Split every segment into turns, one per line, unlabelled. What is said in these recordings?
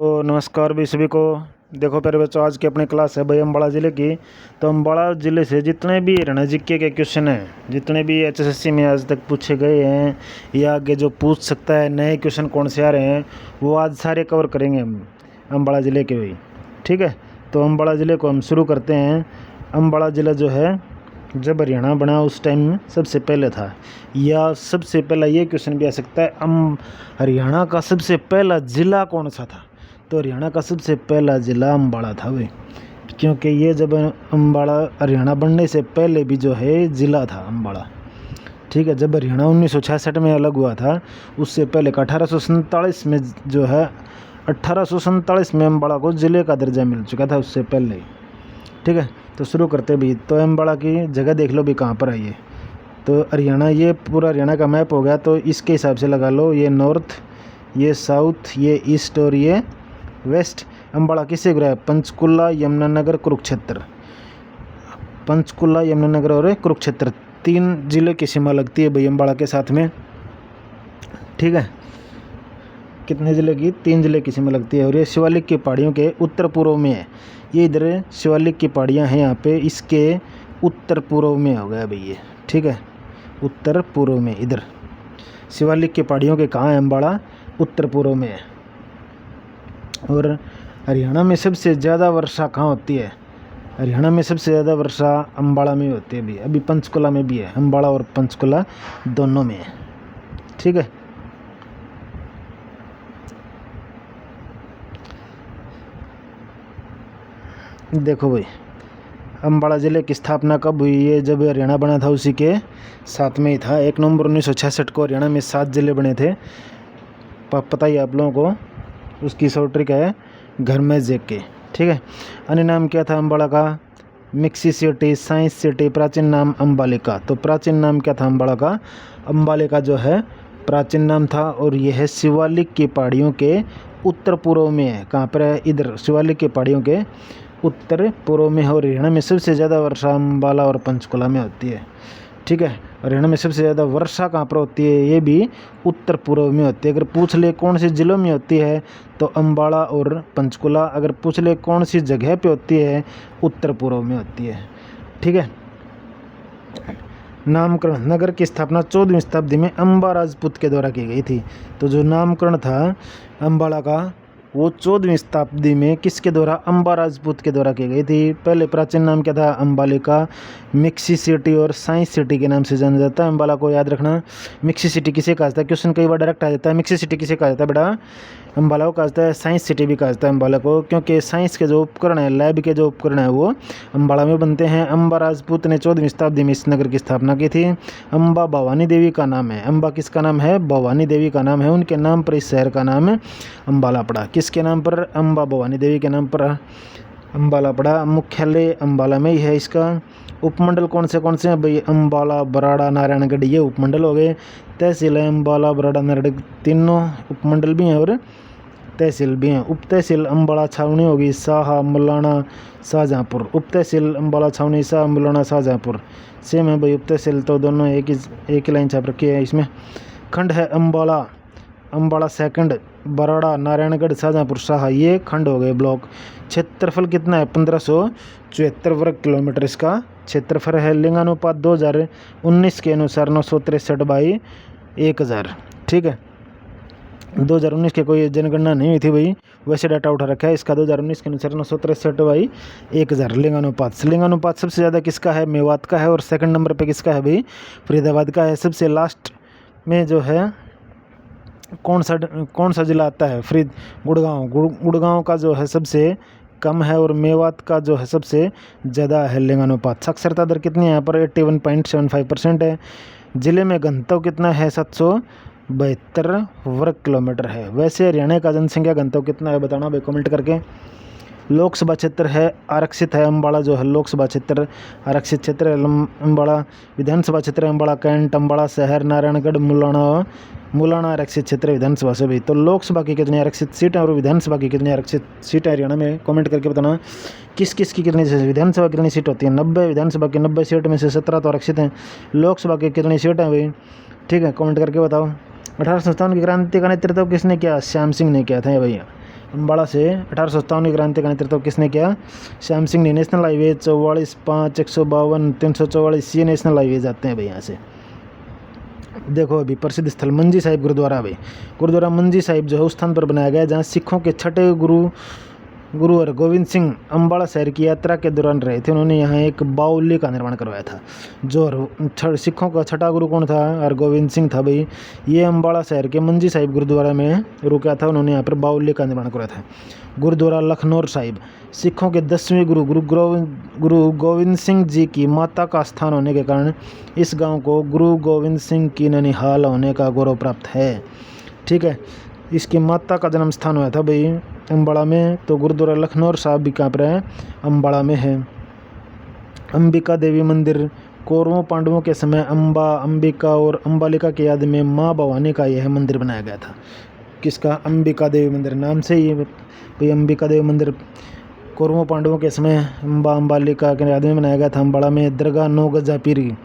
तो नमस्कार भी सभी को। देखो प्यारे बच्चों, आज की अपनी क्लास है भाई अम्बाड़ा ज़िले की। तो अम्बाड़ा ज़िले से जितने भी हरियाणा जीके के क्वेश्चन हैं, जितने भी एचएसएससी में आज तक पूछे गए हैं या आगे जो पूछ सकता है, नए क्वेश्चन कौन से आ रहे हैं, वो आज सारे कवर करेंगे हम अम्बाड़ा ज़िले के भाई। ठीक है, तो अम्बाड़ा ज़िले को हम शुरू करते हैं। अम्बाड़ा ज़िला जो है जब हरियाणा बना उस टाइम में सबसे पहले था, या सबसे पहला ये क्वेश्चन भी आ सकता है हरियाणा का सबसे पहला ज़िला कौन सा था। तो हरियाणा का सबसे पहला ज़िला अम्बाड़ा था भाई, क्योंकि ये जब अम्बाड़ा हरियाणा बनने से पहले भी जो है ज़िला था अम्बाड़ा। ठीक है, जब हरियाणा 1966 में अलग हुआ था, उससे पहले का 1847 में जो है 1847 में अम्बाड़ा को ज़िले का दर्जा मिल चुका था, उससे पहले ही। ठीक है, तो शुरू करते भी। तो अम्बाड़ा की जगह देख लो भी कहाँ पर आई है। तो हरियाणा, ये पूरा हरियाणा का मैप हो गया, तो इसके हिसाब से लगा लो, ये नॉर्थ, ये साउथ, ये ईस्ट और ये वेस्ट। अम्बाड़ा किससे घिरा है? पंचकुला, यमुनानगर, कुरुक्षेत्र। पंचकुला, यमुनानगर और कुरुक्षेत्र, 3 जिले की सीमा लगती है भाई अम्बाड़ा के साथ में। ठीक है, कितने ज़िले की? 3 जिले की सीमा लगती है। और ये शिवालिक की पहाड़ियों के उत्तर पूर्व में है। ये इधर शिवालिक की पहाड़ियाँ हैं यहाँ पे, इसके उत्तर पूर्व में हो गया भाई ये। ठीक है, उत्तर पूर्व में इधर शिवालिक की पहाड़ियों के कहाँ है? अम्बाड़ा उत्तर पूर्व में है। और हरियाणा में सबसे ज़्यादा वर्षा कहाँ होती है? हरियाणा में सबसे ज़्यादा वर्षा अम्बाड़ा में होती है भी। अभी पंचकुला में भी है, अम्बाड़ा और पंचकुला दोनों में है। ठीक है, देखो भाई अम्बाड़ा ज़िले की स्थापना कब हुई? ये जब हरियाणा बना था उसी के साथ में ही था। 1 नवंबर 1966 को हरियाणा में 7 ज़िले बने थे। पता ही आप लोगों को। उसकी शॉर्ट ट्रिक है घर में जेके। ठीक है, अन्य नाम क्या था अम्बाड़ा का? मिक्सी सिटी, साइंस सिटी, प्राचीन नाम अम्बालिका। तो प्राचीन नाम क्या था अम्बाड़ा का? अम्बालिका जो है प्राचीन नाम था। और यह है शिवालिक की पहाड़ियों के उत्तर पूर्व में है। कहाँ पर है? इधर शिवालिक की पहाड़ियों के उत्तर पूर्व में है। और हरियाणा में सबसे ज़्यादा वर्षा अम्बाला और पंचकुला में होती है। ठीक है, हरियाणा में सबसे ज़्यादा वर्षा कहाँ पर होती है? ये भी उत्तर पूर्व में होती है। अगर पूछ ले कौन से ज़िलों में होती है, तो अम्बाड़ा और पंचकुला। अगर पूछ ले कौन सी जगह पे होती है, उत्तर पूर्व में होती है। ठीक है, नामकरण। नगर की स्थापना 14वीं शताब्दी में अम्बा राजपूत के द्वारा की गई थी। तो जो नामकरण था अम्बाड़ा का, वो 14वीं शताब्दी में किसके द्वारा? अम्बा राजपूत के द्वारा की गई थी। पहले प्राचीन नाम क्या था? अम्बालिका। मिक्सी सिटी और साइंस सिटी के नाम से जाना जाता है अम्बाला को, याद रखना। मिक्सी सिटी किसे कहा जाता है? क्वेश्चन कई बार डायरेक्ट आ जाता है। मिक्सी सिटी किसे कहा जाता है बेटा? अम्बाला को कहा जाता है। साइंस सिटी भी कहा जाता है अम्बाला को, क्योंकि साइंस के जो उपकरण है, लैब के जो उपकरण है, वो अम्बाला में बनते हैं। अम्बा राजपूत ने 14वीं शताब्दी में इस नगर की स्थापना की थी। अम्बा भवानी देवी का नाम है। अम्बा किसका नाम है? भवानी देवी का नाम है। उनके नाम पर इस शहर का नाम अम्बाला पड़ा। किसके नाम पर? अम्बा भवानी देवी के नाम पर अम्बाला पड़ा। मुख्यालय अम्बाला में ही है इसका। उपमंडल कौन से हैं भाई? अम्बाला, बराड़ा, नारायणगढ़, ये उपमंडल हो गए। तहसील है अम्बाला, बराड़ा, नारायणगढ़, तीनों उपमंडल भी हैं और तहसील भी हैं। उप तहसील अम्बाड़ा छावनी होगी, साहा, मुलाना, शाहजहाँपुर। उप तहसील अम्बाड़ा छावनी, शाह, मुलाना, शाहजहाँपुर सेम है भाई। उप तहसील तो दोनों एक ही लाइन छाप रखी है इसमें। खंड है अम्बाड़ा, अम्बाड़ा सेकंड, बराड़ा, नारायणगढ़, शाहजहाँपुर, शाह, ये खंड हो गए, ब्लॉक। क्षेत्रफल कितना है? 1574 वर्ग किलोमीटर इसका क्षेत्रफल है। लिंगानुपात 2019 के अनुसार 963/1000। ठीक है, 2019 के कोई जनगणना नहीं हुई थी भाई, वैसे डाटा उठा रखा है इसका। 2019 के अनुसार 963/1000 लिंगानुपात। लिंगानुपात सबसे ज़्यादा किसका है? मेवात का है। और सेकंड नंबर पे किसका है भाई? फरीदाबाद का है। सबसे लास्ट में जो है कौन सा ज़िला आता है? गुड़गांव। गुड़गांव का जो है सबसे कम है, और मेवात का जो है सबसे ज़्यादा है लिंगानुपात। साक्षरता दर कितनी है यहाँ पर? 81.75% है। ज़िले में घनत्व कितना है? 772 वर्ग किलोमीटर है। वैसे हरियाणा का जनसंख्या घनत्व कितना है बताना भाई कमेंट करके। लोकसभा क्षेत्र है आरक्षित है अम्बाड़ा, जो है लोकसभा क्षेत्र आरक्षित क्षेत्र है अम्बाड़ा। विधानसभा क्षेत्र है अम्बाड़ा कैंट, अम्बाड़ा शहर, नारायणगढ़, मुलाना आरक्षित क्षेत्र विधानसभा से भी। तो लोकसभा की कितनी आरक्षित सीट है और विधानसभा की कितनी आरक्षित सीट है हरियाणा में? कमेंट करके बताना किस किस की कितनी विधानसभा कितनी सीट होती है? 90 विधानसभा की 90 सीट में से 17 तो आरक्षित हैं। लोकसभा की कितनी सीट है भाई? ठीक है, कमेंट करके बताओ। 1857 की क्रांति का नेतृत्व किसने किया? श्याम सिंह ने किया था भैया। अम्बाड़ा से 1857 की क्रांति का नेतृत्व किसने किया? श्याम सिंह ने। नेशनल हाईवे 44-5-152 344 ये नेशनल हाईवे जाते हैं भाई यहाँ से। देखो अभी प्रसिद्ध स्थल मंजी साहिब गुरुद्वारा। भाई गुरुद्वारा मंजी साहिब जो है उस स्थान पर बनाया गया जहाँ सिखों के छठे गुरु हरगोविंद सिंह अम्बाड़ा शहर की यात्रा के दौरान रहे थे। उन्होंने यहाँ एक बावली का निर्माण करवाया था। जो सिखों का छठा गुरु कौन था? हरगोविंद सिंह था भाई। ये अम्बाड़ा शहर के मंजी साहिब गुरुद्वारा में रुका था। उन्होंने यहाँ पर बावली का निर्माण करवाया था। गुरुद्वारा लखनौर साहिब सिखों के 10वें गुरु गोविंद सिंह जी की माता का स्थान होने के कारण इस गांव को गुरु गोविंद सिंह की ननिहाल होने का गौरव प्राप्त है। ठीक है, इसकी माता का जन्म स्थान हुआ था भाई अम्बाड़ा में। तो गुरुद्वारा लखनौर साहिब भी कहाँ पर है? अम्बाड़ा में है। अंबिका देवी मंदिर कौरवों पांडवों के समय अंबिका और अम्बालिका की याद में माँ भवानी का यह मंदिर बनाया गया था। किसका? अंबिका देवी मंदिर। नाम से ही भाई अंबिका देवी मंदिर कौरवों पांडवों के समय अंबालिका के याद में बनाया गया था। अम्बाड़ा में दरगाह 9 गजा पीर की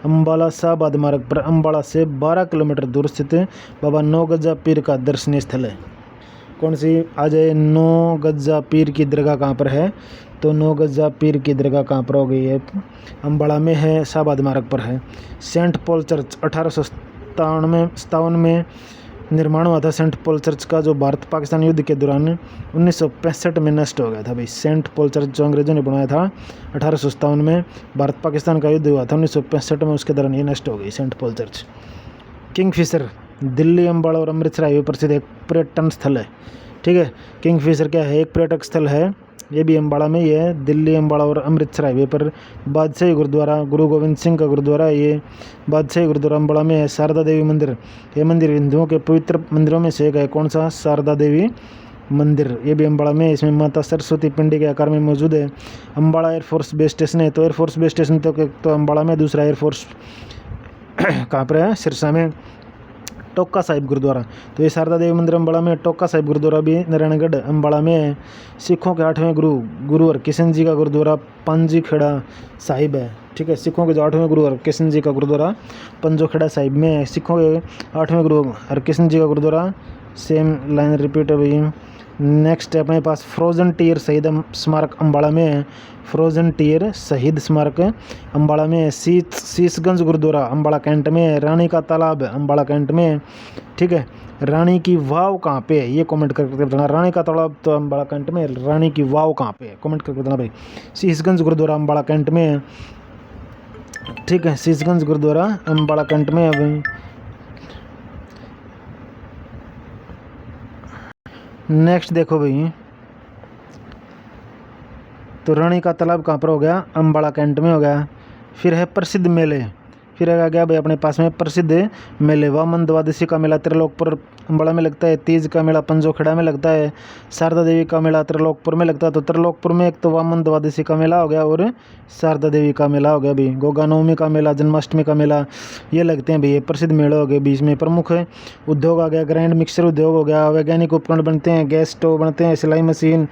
अम्बाला शाहबाद मार्ग पर अम्बाड़ा से 12 किलोमीटर दूर स्थित बाबा 9 गजा पीर का दर्शनीय स्थल है। कौन सी? आ जाए 9 गजा पीर की दरगाह कहाँ पर है? तो 9 गजा पीर की दरगाह कहाँ पर हो गई है? अम्बाड़ा में है, शाहबाद मार्ग पर है। सेंट पॉल चर्च 1857 में निर्माण हुआ था। सेंट पॉल चर्च का जो भारत पाकिस्तान युद्ध के दौरान 1965 में नष्ट हो गया था भाई। सेंट पॉल चर्च जो अंग्रेजों ने बनाया था 1857 में, भारत पाकिस्तान का युद्ध हुआ था 1965 में, उसके दौरान ये नष्ट हो गई saint Paul church. Kingfisher Delhi Ambala और अमृतसर हाईवे प्रसिद्ध एक पर्यटन स्थल है। ठीक है, किंगफिशर क्या है? एक पर्यटक स्थल है। ये भी अम्बाड़ा में ही है, दिल्ली अम्बाड़ा और अमृतसर हाईवे पर। बादशाही गुरुद्वारा गुरु गोविंद सिंह का गुरुद्वारा, ये बादशाही गुरुद्वारा अम्बाड़ा में है। शारदा देवी मंदिर, ये मंदिर हिंदुओं के पवित्र मंदिरों में से एक है। कौन सा? शारदा देवी मंदिर। ये भी अम्बाड़ा में, इसमें माता सरस्वती पिंडी के आकार में मौजूद है। अम्बाड़ा एयरफोर्स बेस स्टेशन है। तो एयरफोर्स बेस स्टेशन तो अम्बाड़ा में, दूसरा एयरफोर्स कहाँ पर है? सिरसा में। टोका साहिब गुरुद्वारा, तो ये शारदा देवी मंदिर अम्बाड़ा में। टोका साहिब गुरुद्वारा भी नारायणगढ़ अम्बाड़ा में है। सिखों के 8वें गुरु हरकिशन जी का गुरुद्वारा पंजी खेड़ा साहिब है। ठीक है, सिखों के जो 8वें गुरु हरकिशन जी का गुरुद्वारा पंजो खेड़ा साहिब में है। सिखों के 8वें गुरु हरकिशन जी का गुरुद्वारा, सेम लाइन रिपीट है भाई। नेक्स्ट है अपने पास फ्रोजन टीयर शहीद स्मारक अम्बाड़ा में है। फ्रोजन टीयर शहीद स्मारक अम्बाड़ा में है। शीशगंज गुरुद्वारा अम्बाड़ा कैंट में है। रानी का तालाब अम्बाड़ा कैंट में है। ठीक है, रानी की वाव कहाँ पे है? ये कमेंट करके बताना। रानी का तालाब तो अम्बाड़ा कैंट में है, रानी की वाव कहाँ पे है? कमेंट करके बताना भाई। शीशगंज गुरुद्वारा अम्बाड़ा कैंट में है। ठीक है, शीशगंज गुरुद्वारा अम्बाड़ा कैंट में है भाई। नेक्स्ट देखो भाई, तो रानी का तालाब कहाँ पर हो गया? अम्बाड़ा कैंट में हो गया। फिर है प्रसिद्ध मेले। फिर आ गया भाई अपने पास में प्रसिद्ध मेले। वामन द्वादशी का मेला त्रिलोकपुर अम्बाड़ा में लगता है। तीज का मेला पंजोखेड़ा में लगता है। शारदा देवी का मेला त्रिलोकपुर में लगता है। तो त्रिलोकपुर में एक तो वामन द्वादशी का मेला हो गया और शारदा देवी का मेला हो गया भाई। गोगा नवमी का मेला, जन्माष्टमी का मेला, ये लगते हैं भाई। ये प्रसिद्ध मेले हो गए। बीच में प्रमुख उद्योग आ गया, ग्राइंड मिक्सर उद्योग हो गया, वैज्ञानिक उपकरण बनते हैं, गैस स्टोव बनते हैं, सिलाई मशीन,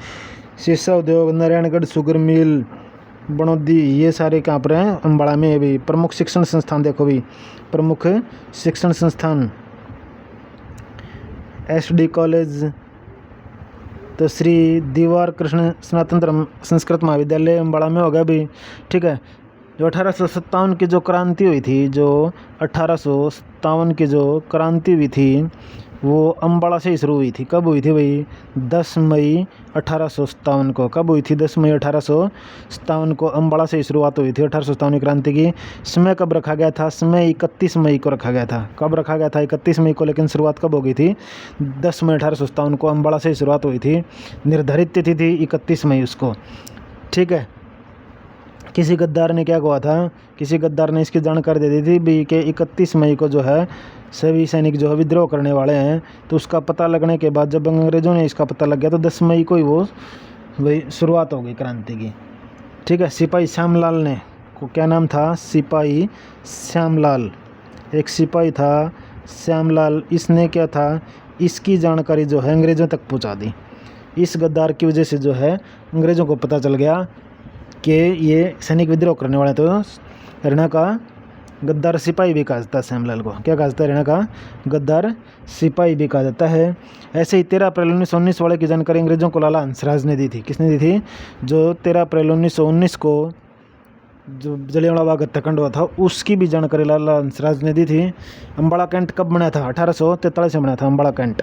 शीशा उद्योग, नारायणगढ़ शुगर मिल, बनोदी, ये सारे कहाँ पर हैं? अम्बाड़ा में है भाई। प्रमुख शिक्षण संस्थान देखो भाई, प्रमुख शिक्षण संस्थान SD कॉलेज, तो श्री दीवार कृष्ण सनातन धर्म संस्कृत महाविद्यालय अम्बाड़ा में हो गया भाई। ठीक है, जो 1857 की जो क्रांति हुई थी, जो 1857 की जो क्रांति हुई थी वो अम्बाड़ा से ही शुरू हुई थी। कब हुई थी भाई? 10 मई 1857 को। कब हुई थी? 10 मई 1857 को अम्बाड़ा से ही शुरुआत हुई थी 1857 क्रांति की। समय कब रखा गया था? समय 31 मई को रखा गया था। कब रखा गया था? 31 मई को, लेकिन शुरुआत कब हो गई थी? 10 मई 1857 को अम्बाड़ा से ही शुरुआत हुई थी। निर्धारित तिथि थी 31 मई उसको। ठीक है, किसी गद्दार ने क्या कहा था? किसी गद्दार ने इसकी जानकारी दे दी थी भी कि 31 मई को जो है सभी सैनिक जो है विद्रोह करने वाले हैं। तो उसका पता लगने के बाद जब अंग्रेज़ों ने इसका पता लग गया तो 10 मई को ही वो वही शुरुआत हो गई क्रांति की। ठीक है, सिपाही श्यामलाल ने को क्या नाम था? सिपाही श्यामलाल। एक सिपाही था श्यामलाल। इसने क्या था? इसकी जानकारी जो है अंग्रेज़ों तक पहुंचा दी। इस गद्दार की वजह से जो है अंग्रेज़ों को पता चल गया कि ये सैनिक विद्रोह करने वाले। तो हरियाणा का गद्दार सिपाही भी कहा जाता है श्यामलाल को। क्या कहा जाता है हरियाणा का गद्दार सिपाही भी कहा जाता है। ऐसे ही 13 अप्रैल 1919 वाले की जानकारी अंग्रेजों को लाला हंसराज ने दी थी। किसने दी थी? जो 13 अप्रैल 1919 को जो जलियांवाला बाग हत्याकांड हुआ था उसकी भी जानकारी लाला हंसराज ने दी थी। अम्बाड़ा कैंट कब बना था? 1843 में बना था अम्बाड़ा कैंट।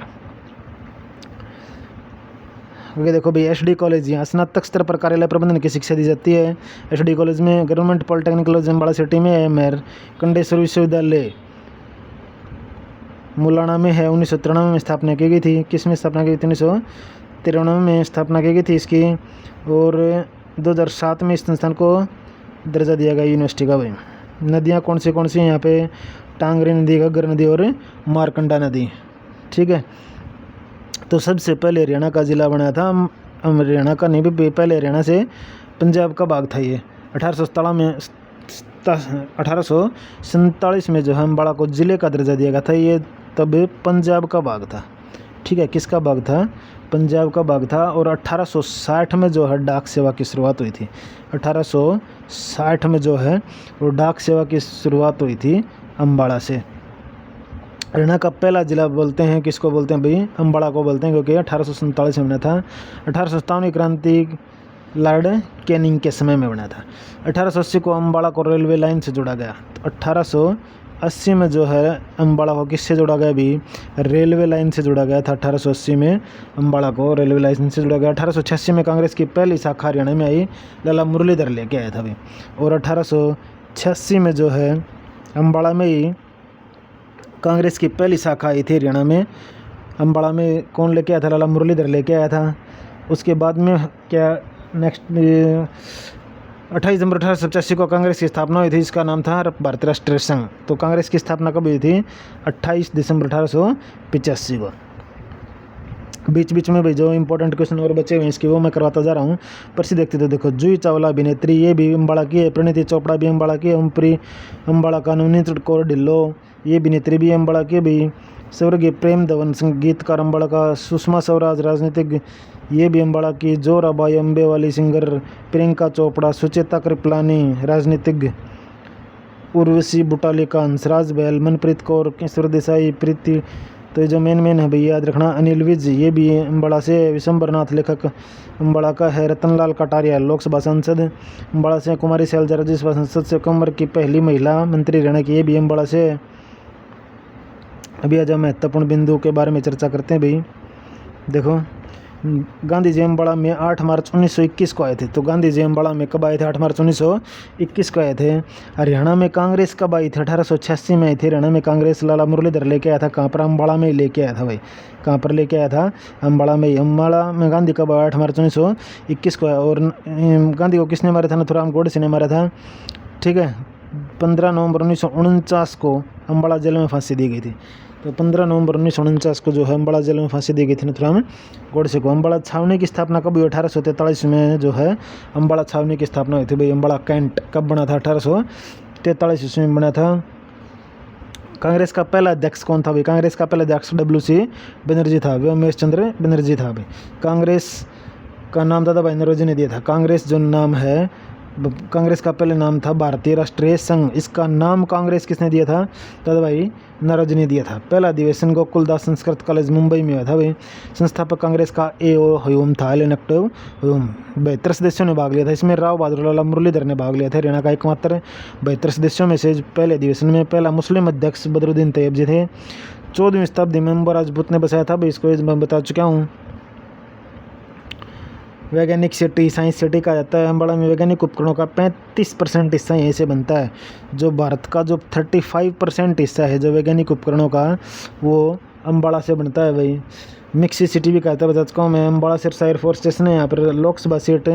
आगे देखो भाई, एसडी कॉलेज, यहाँ स्नातक स्तर पर कार्यालय प्रबंधन की शिक्षा दी जाती है। एसडी कॉलेज में government polytechnic college Ambala city में है। मेर कंडेश्वर विश्वविद्यालय मुलाना में है। 1993 में स्थापना की गई थी। किस में स्थापना की गई थी? 1993 में स्थापना की गई थी इसकी। और 2007 में इस संस्थान को दर्जा दिया गया यूनिवर्सिटी का। भाई नदियाँ कौन सी हैं यहाँ पे? टांगरी नदी, घग्गर नदी और मारकंडा नदी। ठीक है, तो सबसे पहले हरियाणा का जिला बना था। हरियाणा का नहीं भी, पहले हरियाणा से पंजाब का भाग था ये। 1847 में जो है अम्बाड़ा को ज़िले का दर्जा दिया गया था। ये तब पंजाब का भाग था। ठीक है, किसका भाग था? पंजाब का भाग था। और 1860 में जो है डाक सेवा की शुरुआत हुई थी। 1860 में जो है वो डाक सेवा की शुरुआत हुई थी अम्बाड़ा से। हरियाणा का पहला जिला बोलते हैं, किसको बोलते हैं भाई? अम्बाड़ा को बोलते हैं, क्योंकि 1847 में बना था। 1857 की क्रांति लॉर्ड कैनिंग के समय में बना था। 1880 को अम्बाड़ा को रेलवे लाइन से जोड़ा गया। तो 1880 में जो है अम्बाड़ा को किससे जोड़ा गया भी? रेलवे लाइन से जोड़ा गया था। 1880 में अम्बाड़ा को रेलवे लाइन से जोड़ा गया। 1886 में कांग्रेस की पहली शाखा हरियाणा में आई, लाला मुरलीधर लेके आया था भाई। और 1886 में जो है अम्बाड़ा में ही कांग्रेस की पहली शाखा आई थी हरियाणा में। अम्बाड़ा में कौन लेके आया था? लाला मुरलीधर लेके आया था। उसके बाद में क्या नेक्स्ट 28 दिसंबर 1885 को कांग्रेस की स्थापना हुई थी। इसका नाम था भारतीय राष्ट्रीय संघ। तो कांग्रेस की स्थापना कब हुई थी? 28 दिसंबर 1885 को। बीच बीच में भी जो इंपॉर्टेंट क्वेश्चन और बचे हुए हैं इसके वो मैं करवाता जा रहा हूँ। पर्ची देखते तो देखो, जूही चावला अभिनेत्री, ये भी अम्बाड़ा की है। परिणीति चोपड़ा भी अम्बाड़ा की है। ओमपुरी अम्बाड़ा का। नवनीत कौर ढिल्लो, ये अभिनेत्री भी अम्बाड़ा की भी। स्वर्गीय प्रेम धवन संगीतकार अम्बाड़ा का। सुषमा स्वराज राजनीतिक, ये भी अम्बाड़ा की। जोराबाई अम्बेवाली सिंगर। प्रियंका चोपड़ा। सुचेता कृपलानी राजनीतिज्ञ। उर्वशी बुटालिका। हंसराज बैल। मनप्रीत कौर। किशोर देसाई। प्रीति। तो ये जो मेन है भैया याद रखना। अनिल विज, ये भी अम्बाड़ा से। विशंबरनाथ लेखक अम्बाड़ा का है। रतनलाल कटारिया लोकसभा सांसद अम्बाड़ा से। कुमारी शैलजा राज्यसभा संसद से कम उम्र की पहली महिला मंत्री हरियाणा की, ये भी अम्बाड़ा से। अभी आज हम महत्वपूर्ण बिंदु के बारे में चर्चा करते हैं भाई। देखो, गांधी जी अम्बाड़ा में 8 मार्च 1921 को आए थे। तो गांधी जी अम्बाड़ा में कब आए थे? 8 मार्च 1921 को आए थे। हरियाणा में कांग्रेस कब आई थी? 1886 में आई थी हरियाणा में कांग्रेस। लाला मुरलीधर लेके आया था। कहाँ पर? अम्बाड़ा में ही लेके आया था भाई। कहाँ पर लेके आया था? अम्बाड़ा में ही। अम्बाड़ा में गांधी कब आया? 8 मार्च 1921 को आया। और गांधी को किसने मारा था? नथुराम गोडसे ने मारा था। ठीक है, 15 नवंबर 1949 को अम्बाड़ा जेल में फांसी दी गई थी। तो 15 नवंबर 1949 को जो है अम्बाड़ा जेल में फांसी दी गई थी नथुराम गोडसे को। अम्बाड़ा छावनी की स्थापना कब हुई? 1843 में जो है अम्बाड़ा छावनी की स्थापना हुई थी भाई। अम्बाड़ा कैंट कब बना था? 1843 ईस्वी में बना था। कांग्रेस का पहला अध्यक्ष कौन था भाई? कांग्रेस का पहला अध्यक्ष WC बनर्जी था। व्योमेश चंद्र बनर्जी था भाई। कांग्रेस का नाम दादा भाई नौरोजी ने दिया था। कांग्रेस जो नाम है, कांग्रेस का पहले नाम था भारतीय राष्ट्रीय संघ। इसका नाम कांग्रेस किसने दिया था? दादा भाई नौरोजी ने दिया था। पहला अधिवेशन गोकुलदास संस्कृत कॉलेज मुंबई में हुआ था भाई। संस्थापक कांग्रेस का A.O. ह्यूम था। एलेक्टिव ह्यूम। 72 सदस्यों ने भाग लिया था इसमें। राव बहादुर लाला मुरलीधर ने भाग लिया था। हरियाणा का एकमात्र 72 सदस्यों में से पहले अधिवेशन में पहला मुस्लिम अध्यक्ष बदरुद्दीन तैयब जी थे। 14वीं शताब्दी में अंबर राजपूत ने बसाया था भाई। इसको मैं बता चुका हूँ। वैज्ञानिक सिटी, साइंस सिटी कहा जाता है। अम्बाड़ा में वैज्ञानिक उपकरणों का 35% हिस्सा यहीं से बनता है। जो भारत का जो 35% हिस्सा है जो वैज्ञानिक उपकरणों का, वो अम्बाड़ा से बनता है भाई। मिक्सी सिटी भी कहता है। बता चुका हूँ मैं। अम्बाड़ा सिरसा एयरफोर्स स्टेशन है। यहाँ पर लोकसभा सीट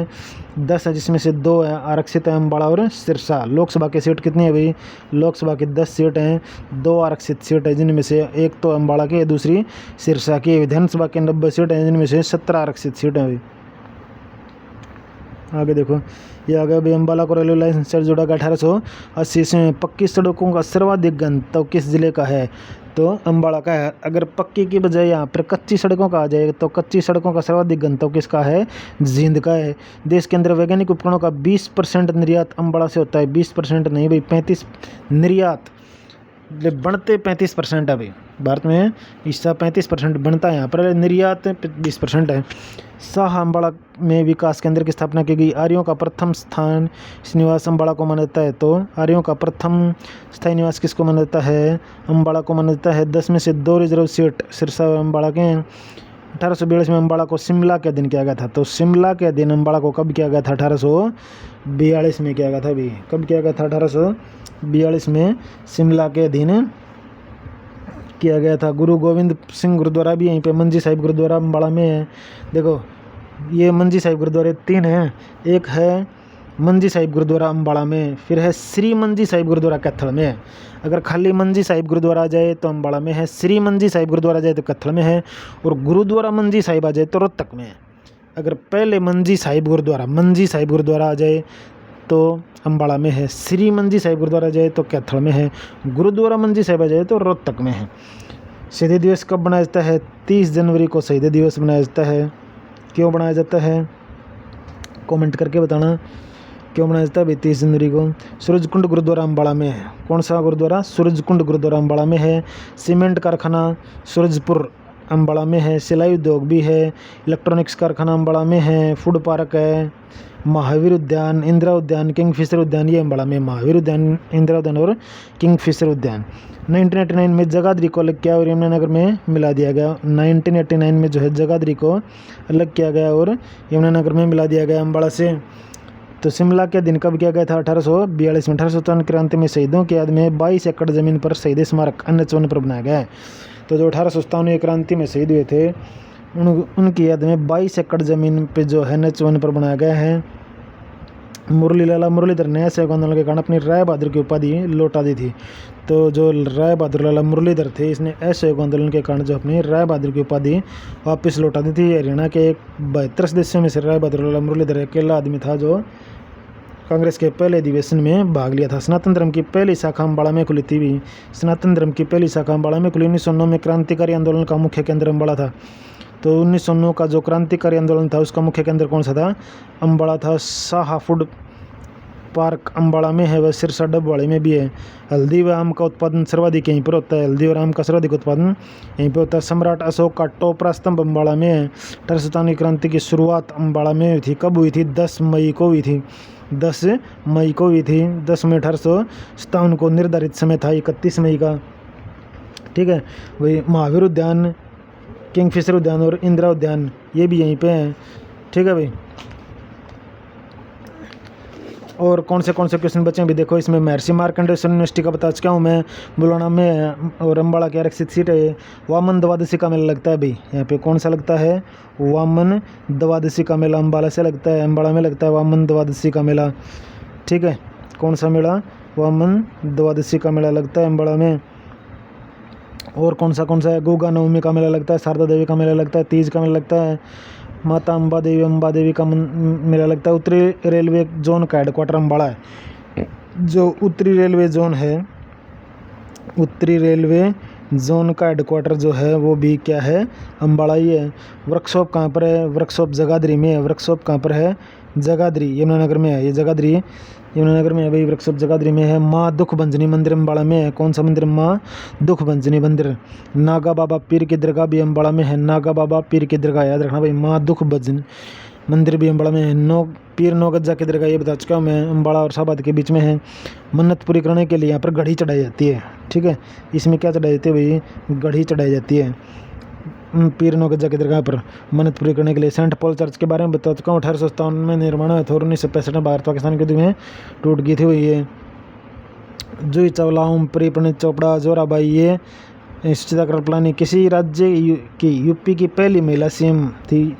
10 है, जिसमें से 2 है आरक्षित है, अम्बाड़ा और सिरसा। लोकसभा की सीट कितनी है भाई? लोकसभा की 10 सीट हैं, 2 आरक्षित सीट है, जिनमें से एक तो अम्बाड़ा की है, दूसरी सिरसा की। विधानसभा के 90 सीट हैं, जिनमें से 17 आरक्षित सीट हैं भाई। आगे देखो, ये आ गया भाई। अम्बाला को रेलवे लाइन से जोड़ा गया 1880 में। पक्की सड़कों का सर्वाधिक घनत्व किस जिले का है? तो अम्बाड़ा का है। अगर पक्की की बजाय यहाँ पर कच्ची सड़कों का आ जाए तो कच्ची सड़कों का सर्वाधिक घनत्व किसका है? जींद का है। देश के अंदर वैज्ञानिक उपकरणों का 20% निर्यात अम्बाड़ा से होता है। 20% नहीं भाई, 35 निर्यात, बनते 35% अभी भारत में हिस्सा 35% बनता है, यहाँ पर निर्यात 20% है। शाह अम्बाड़ा में विकास केंद्र की स्थापना की गई। आर्यों का प्रथम स्थान निवास अम्बाड़ा को माना जाता है। तो आर्यों का प्रथम स्थायी निवास किसको माना जाता है? अम्बाड़ा को माना जाता है। 10 में से 2 रिजर्व सीट सिरसा अम्बाड़ा के हैं। 1842 में अम्बाड़ा को शिमला के अधीन किया गया था। तो शिमला के अधीन अम्बाड़ा को कब किया गया था? 1842 में किया गया था। अभी कब किया गया था? 1842 में शिमला के अधीन किया गया था। गुरु गोविंद सिंह गुरुद्वारा भी यहीं पे, मंजी साहिब गुरुद्वारा अम्बाड़ा में है। देखो ये मंजी साहिब गुरुद्वारे 3 हैं। एक है मंजी साहिब गुरुद्वारा अम्बाड़ा में, फिर है श्री मंजी साहिब गुरुद्वारा कैथल में है। अगर खाली मंजी साहिब गुरुद्वारा आ जाए तो अम्बाड़ा में है, श्री मंजी साहिब गुरुद्वारा आ जाए तो कैथल में है, और गुरुद्वारा मंजी साहिब आ जाए तो रोहतक में है। अगर पहले मंजी साहिब गुरुद्वारा आ जाए तो अम्बाड़ा में है, श्री मंजी साहिब गुरुद्वारा जाए तो कैथल में है, गुरुद्वारा मंजी साहिब आ जाए तो रोहतक में है। शहीदी दिवस कब बनाया जाता है? 30 जनवरी को शहीदी दिवस बनाया जाता है। क्यों बनाया जाता है? कमेंट करके बताना क्यों बनाया जाता है भाई 30 जनवरी को। सूरजकुंड गुरुद्वारा अम्बाड़ा में है। कौन सा गुरुद्वारा? सूरजकुंड गुरुद्वारा अम्बाड़ा में है। सीमेंट कारखाना सूरजपुर अम्बाड़ा में है। सिलाई उद्योग भी है। इलेक्ट्रॉनिक्स कारखाना अम्बाड़ा में है। फूड पार्क है। महावीर उद्यान, इंदिरा उद्यान, किंगफिशर उद्यान, ये अम्बाड़ा में। महावीर उद्यान, इंदिरा उद्यान और किंगफिशर उद्यान। 1989 में जगाधरी को अलग किया और यमुनानगर में मिला दिया गया। 1989 में जो है जगाधरी को अलग किया गया और यमुनानगर में मिला दिया गया अम्बाड़ा से। तो शिमला के दिन कब किया गया था? 1842 में। 1857 क्रांति में शहीदों की याद में 22 एकड़ जमीन पर शहीद स्मारक NH1 पर बनाया गया है। तो जो 1857 क्रांति में शहीद हुए थे उनकी याद में 22 एकड़ ज़मीन पे जो है NH1 पर बनाया गया है। मुरलीलाल मुरलीधर ने असहयोग आंदोलन के कारण अपनी राय बहादुर की उपाधि लौटा दी थी। तो जो राय बहादुर लाला मुरलीधर थे, इसने असहयोग आंदोलन के कारण जो अपनी राय बहादुर की उपाधि वापस लौटा दी थी। हरियाणा के 72 सदस्यों में से राय बहादुर लाला मुरलीधर अकेला आदमी था जो कांग्रेस के पहले अधिवेशन में भाग लिया था। सनातन धर्म की पहली शाखा अम्बाड़ा में खुली थी। सनातन धर्म की पहली शाखा अम्बाड़ा में खुली। 1909 में क्रांतिकारी आंदोलन का मुख्य केंद्र अम्बाड़ा था। तो 1909 का जो क्रांतिकारी आंदोलन था उसका मुख्य केंद्र कौन सा था? अम्बाड़ा था। शाह फूड पार्क अम्बाड़ा में है, वह सिरसा डबवाड़ी में भी है। हल्दी व आम का उत्पादन सर्वाधिक यहीं पर होता है। हल्दी और आम का सर्वाधिक उत्पादन यहीं पर होता है। सम्राट अशोक का टोपरा स्तंभ अम्बाड़ा में है। 1857 क्रांति की शुरुआत अम्बाड़ा में हुई थी। कब हुई थी? 10 मई को हुई थी। 10 मई को हुई थी। 10 मई 1857 को निर्धारित समय था 31 मई का। ठीक है। वही महावीर उद्यान, किंगफिशर उद्यान और इंदिरा उद्यान ये भी यहीं पे हैं। ठीक है भाई। और कौन से क्वेश्चन बचे हैं भी देखो। इसमें महर्षि मार्कंडेय यूनिवर्सिटी का बता चुका हूँ मैं, बुलाना में है और अम्बाड़ा की आरक्षित सीट है। वामन द्वादशी का मेला लगता है भाई, यहाँ पे कौन सा लगता है? वामन द्वादशी का मेला अम्बाड़ा से लगता है, अम्बाड़ा में लगता है वामन द्वादशी का मेला। ठीक है। कौन सा मेला? वामन द्वादशी का मेला लगता है अम्बाड़ा में। और कौन सा है? गोगा नवमी का मेला लगता है। शारदा देवी का मेला लगता है। तीज का मेला लगता है। माता अम्बा देवी का मेला लगता है। उत्तरी रेलवे जोन का हेडक्वार्टर अम्बाड़ा है। जो उत्तरी रेलवे जोन है, उत्तरी रेलवे जोन का हेडक्वार्टर जो है वो भी क्या है? अम्बाड़ा ही है। वर्कशॉप कहाँ पर है? वर्कशॉप जगाधरी में है। वर्कशॉप कहाँ पर है? जगाधरी, यमुनानगर में है। ये जगाधरी यमुनानगर में है भाई। वर्कशॉप जगाधरी में है। माँ दुख भंजनी मंदिर अम्बाड़ा में है। कौन सा मंदिर? माँ दुख भंजनी मंदिर। नागा बाबा पीर की दरगाह भी अम्बाड़ा में है। नागा बाबा पीर की दरगाह याद रखना भाई। माँ दुख भंजनी मंदिर भी अम्बाड़ा में है। पीर नौगज्जा की दरगाह ये बता चुका हूँ मैं, अम्बाड़ा और शाहबाद के बीच में है। मन्नत पूरी करने के लिए यहाँ पर घड़ी चढ़ाई जाती है। ठीक है। इसमें क्या चढ़ाई जाती है भाई? घड़ी चढ़ाई जाती है पीर नौगज्जा की दरगाह पर मन्नत पूरी करने के लिए। सेंट पॉल चर्च के बारे में बता चुका हूँ। 1857 में निर्माण हुआ था और 1965 में भारत पाकिस्तान के युद्ध में टूट गई थी हुई है। जूही चावला, ओमपुरी, पंडित चोपड़ा, जोराबाई ये सुचेता कृपलानी किसी राज्य की यूपी की पहली महिला CM थी।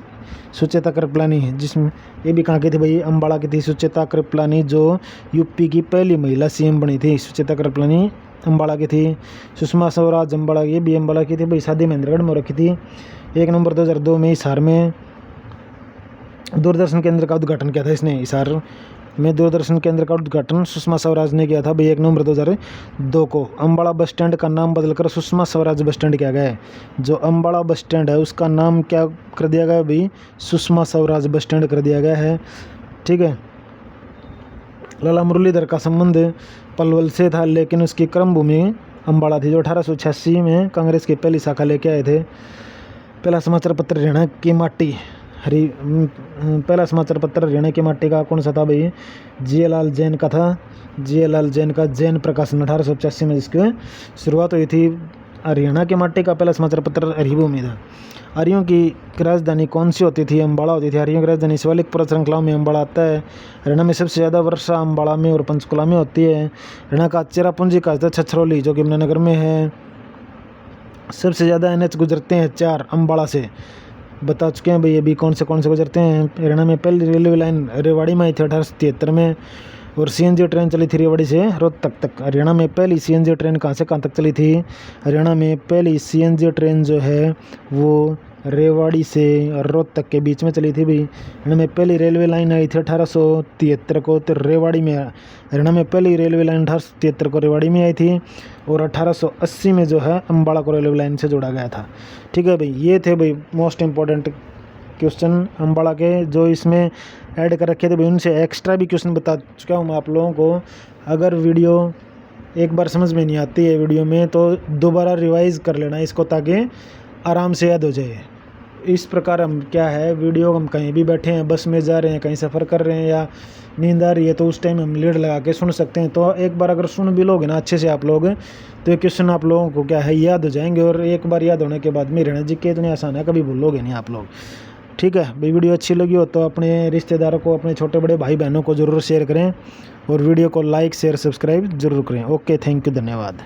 सुचेता कृपलानी, जिसमें ये भी कहाँ की थी भाई? अम्बाड़ा की थी सुचेता कृपलानी, जो यूपी की पहली महिला CM बनी थी। सुचेता कृपलानी अम्बाड़ा की थी। सुषमा स्वराज अम्बाड़ा, ये भी अम्बाड़ा की थी भाई। शादी महेंद्रगढ़ में रखी थी। 1 नवंबर 2002 में हिसार में दूरदर्शन केंद्र का उद्घाटन किया था इसने, हिसार में दूरदर्शन केंद्र का उद्घाटन सुषमा स्वराज ने किया था भाई 1 नवंबर 2002 को। अम्बाड़ा बस स्टैंड का नाम बदलकर सुषमा स्वराज बस स्टैंड किया गया है। जो अम्बाड़ा बस स्टैंड है उसका नाम क्या कर दिया गया भाई, सुषमा स्वराज बस स्टैंड कर दिया गया है। ठीक है। लाला मुरलीधर का संबंध पलवल से था, लेकिन उसकी कर्म भूमि अम्बाड़ा थी। जो 1886 में कांग्रेस की पहली शाखा लेके आए थे। पहला समाचार पत्र हरियाणा की माटी पहला समाचार पत्र हरियाणा की माटी का कौन सा था भाई, जियालाल जैन का था। जियालाल जैन का जैन प्रकाशन 1885 में जिसकी शुरुआत हुई थी। हरियाणा की माटी का पहला समाचार पत्र हरिभूमि था। आर्यों की राजधानी कौन सी होती थी, अम्बाड़ा होती थी। आर्यों की राजधानी शिवालिक पर्वत श्रृंखलाओं में अम्बाड़ा आता है। हरियाणा में सबसे ज़्यादा वर्षा अम्बाड़ा में और पंचकुला में होती है। हरियाणा का चेरापूंजी का छछरौली जो कि यमुनानगर में है। सबसे ज़्यादा NH गुजरते हैं 4 अम्बाड़ा से, बता चुके हैं भाई अभी कौन से गुजरते हैं। हरियाणा में पहली रेलवे लाइन रेवाड़ी में आई थी 1873 में, और CNG ट्रेन चली थी रेवाड़ी से रोहतक तक। हरियाणा में पहली CNG ट्रेन कहाँ से कहाँ तक चली थी, हरियाणा में पहली CNG ट्रेन जो है वो रेवाड़ी से रोहतक के बीच में चली थी भाई। हरियाणा में पहली रेलवे लाइन आई थी 1873 को, तो रेवाड़ी में हरियाणा में पहली रेलवे लाइन 1873 को रेवाड़ी में आई थी, और 1880 में जो है अम्बाड़ा को रेलवे लाइन से जोड़ा गया था। ठीक है भाई, ये थे भाई मोस्ट इम्पोर्टेंट क्वेश्चन अम्बाड़ा के जो इसमें ऐड कर रखे थे भाई। उनसे एक्स्ट्रा भी क्वेश्चन बता चुका हूँ मैं आप लोगों को। अगर वीडियो एक बार समझ में नहीं आती है वीडियो में तो दोबारा रिवाइज़ कर लेना इसको, ताकि आराम से याद हो जाए। इस प्रकार हम क्या है, वीडियो हम कहीं भी बैठे हैं, बस में जा रहे हैं, कहीं सफ़र कर रहे हैं या नींद आ रही है, तो उस टाइम हम लीड लगा के सुन सकते हैं। तो एक बार अगर सुन भी लोगे ना अच्छे से आप लोग, तो ये क्वेश्चन आप लोगों को क्या है याद हो जाएंगे। और एक बार याद होने के बाद में हरियाणा जी के इतने आसान है, कभी भूलोगे नहीं आप लोग। ठीक है भाई, वीडियो अच्छी लगी हो तो अपने रिश्तेदारों को, अपने छोटे बड़े भाई बहनों को ज़रूर शेयर करें, और वीडियो को लाइक शेयर सब्सक्राइब जरूर करें। ओके, थैंक यू, धन्यवाद।